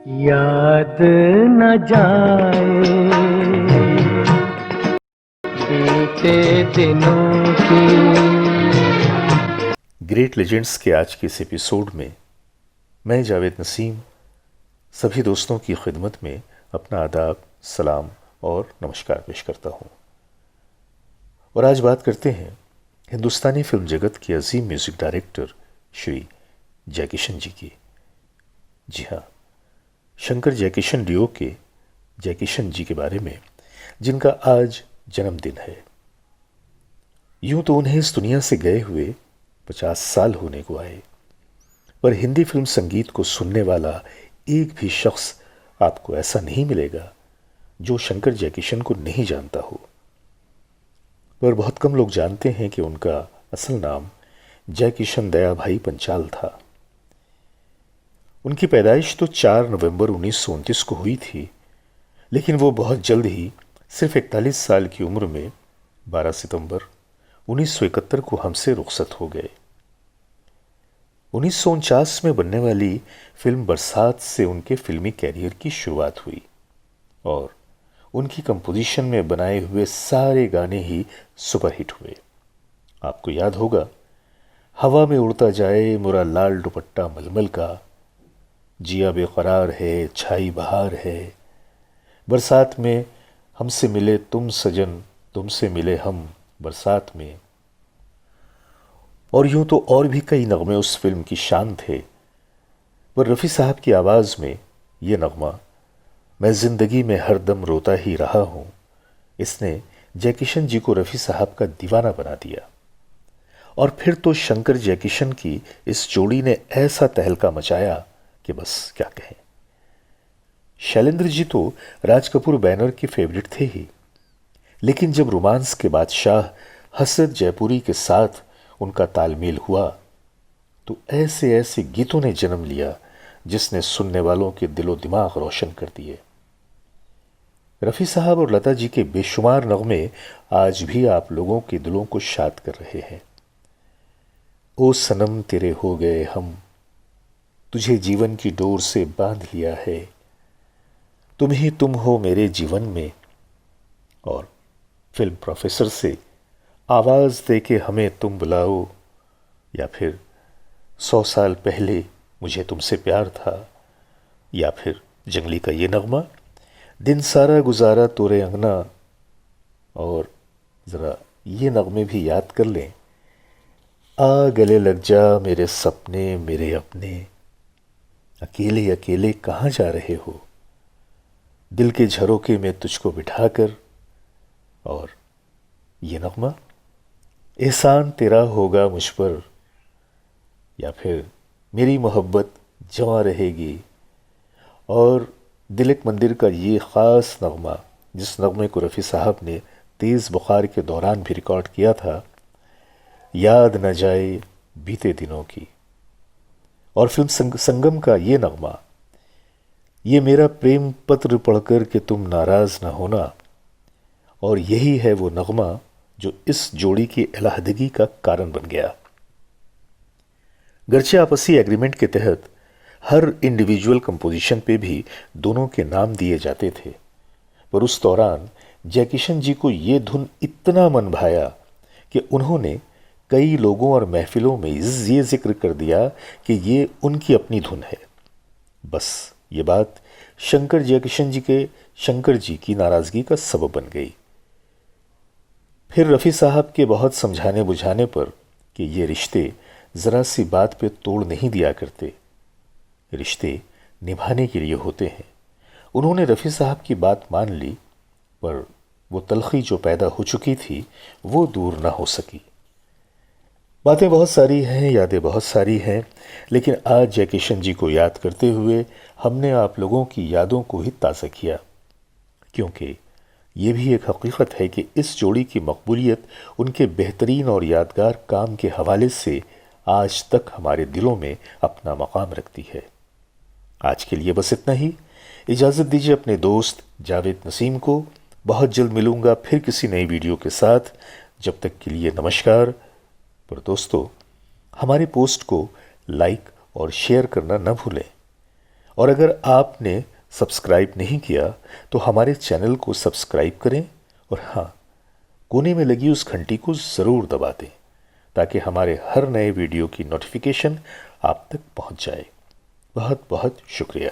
याद न जाए बीते दिनों की। ग्रेट लेजेंड्स के आज के इस एपिसोड में मैं जावेद नसीम सभी दोस्तों की खिदमत में अपना आदाब, सलाम और नमस्कार पेश करता हूँ। और आज बात करते हैं हिंदुस्तानी फिल्म जगत के अजीम म्यूजिक डायरेक्टर श्री जयकिशन जी की। जी हाँ, शंकर जयकिशन डियो के जयकिशन जी के बारे में, जिनका आज जन्मदिन है। यूं तो उन्हें इस दुनिया से गए हुए 50 साल होने को आए, पर हिंदी फिल्म संगीत को सुनने वाला एक भी शख्स आपको ऐसा नहीं मिलेगा जो शंकर जयकिशन को नहीं जानता हो। पर बहुत कम लोग जानते हैं कि उनका असल नाम जयकिशन दया भाई पंचाल था। उनकी पैदाइश तो 4 नवंबर 1929 को हुई थी, लेकिन वो बहुत जल्द ही सिर्फ 41 साल की उम्र में 12 सितंबर 1971 को हमसे रुखसत हो गए। 1949 में बनने वाली फिल्म बरसात से उनके फिल्मी कैरियर की शुरुआत हुई और उनकी कंपोजिशन में बनाए हुए सारे गाने ही सुपरहिट हुए। आपको याद होगा, हवा में उड़ता जाए मोरा लाल दुपट्टा मलमल का, जिया बेकरार है छाई बहार है, बरसात में हमसे मिले तुम सजन, तुमसे मिले हम बरसात में। और यूं तो और भी कई नगमे उस फिल्म की शान थे, पर रफ़ी साहब की आवाज़ में ये नगमा मैं ज़िंदगी में हरदम रोता ही रहा हूं, इसने जयकिशन जी को रफ़ी साहब का दीवाना बना दिया। और फिर तो शंकर जयकिशन की इस जोड़ी ने ऐसा तहलका मचाया कि बस क्या कहें। शैलेंद्र जी तो राज कपूर बैनर के फेवरेट थे ही, लेकिन जब रोमांस के बादशाह हसरत जयपुरी के साथ उनका तालमेल हुआ तो ऐसे ऐसे गीतों ने जन्म लिया जिसने सुनने वालों के दिलो दिमाग रोशन कर दिए। रफ़ी साहब और लता जी के बेशुमार नगमे आज भी आप लोगों के दिलों को शाद कर रहे हैं। ओ सनम तेरे हो गए हम, तुझे जीवन की डोर से बांध लिया है, तुम ही तुम हो मेरे जीवन में। और फिल्म प्रोफेसर से आवाज दे के हमें तुम बुलाओ, या फिर 100 साल पहले मुझे तुमसे प्यार था, या फिर जंगली का ये नगमा दिन सारा गुजारा तोरे अंगना। और ज़रा ये नगमे भी याद कर लें, आ गले लग जा मेरे सपने मेरे अपने, अकेले अकेले कहाँ जा रहे हो, दिल के झरोके में तुझको बिठाकर। और ये नगमा एहसान तेरा होगा मुझ पर, या फिर मेरी मोहब्बत जवां रहेगी। और दिलक मंदिर का ये ख़ास नगमा, जिस नगमे को रफ़ी साहब ने तेज़ बुखार के दौरान भी रिकॉर्ड किया था, याद न जाए बीते दिनों की। और फिल्म संगम का ये नगमा, ये मेरा प्रेम पत्र पढ़कर के तुम नाराज़ न होना। और यही है वो नगमा जो इस जोड़ी की अलहदगी का कारण बन गया। गर्चे आपसी एग्रीमेंट के तहत हर इंडिविजुअल कंपोजिशन पे भी दोनों के नाम दिए जाते थे, पर उस दौरान जयकिशन जी को ये धुन इतना मन भाया कि उन्होंने कई लोगों और महफिलों में ये जिक्र कर दिया कि ये उनकी अपनी धुन है। बस ये बात शंकर जी की नाराज़गी का सबब बन गई। फिर रफ़ी साहब के बहुत समझाने बुझाने पर कि ये रिश्ते ज़रा सी बात पे तोड़ नहीं दिया करते, रिश्ते निभाने के लिए होते हैं, उन्होंने रफ़ी साहब की बात मान ली, पर वो तलखी जो पैदा हो चुकी थी वो दूर ना हो सकी। बातें बहुत सारी हैं, यादें बहुत सारी हैं, लेकिन आज जयकिशन जी को याद करते हुए हमने आप लोगों की यादों को ही ताज़ा किया, क्योंकि ये भी एक हकीकत है कि इस जोड़ी की मकबूलियत उनके बेहतरीन और यादगार काम के हवाले से आज तक हमारे दिलों में अपना मकाम रखती है। आज के लिए बस इतना ही। इजाज़त दीजिए अपने दोस्त जावेद नसीम को। बहुत जल्द मिलूंगा फिर किसी नई वीडियो के साथ। जब तक के लिए नमस्कार। पर दोस्तों, हमारे पोस्ट को लाइक और शेयर करना न भूलें, और अगर आपने सब्सक्राइब नहीं किया तो हमारे चैनल को सब्सक्राइब करें और हाँ, कोने में लगी उस घंटी को ज़रूर दबा दें ताकि हमारे हर नए वीडियो की नोटिफिकेशन आप तक पहुंच जाए। बहुत बहुत शुक्रिया।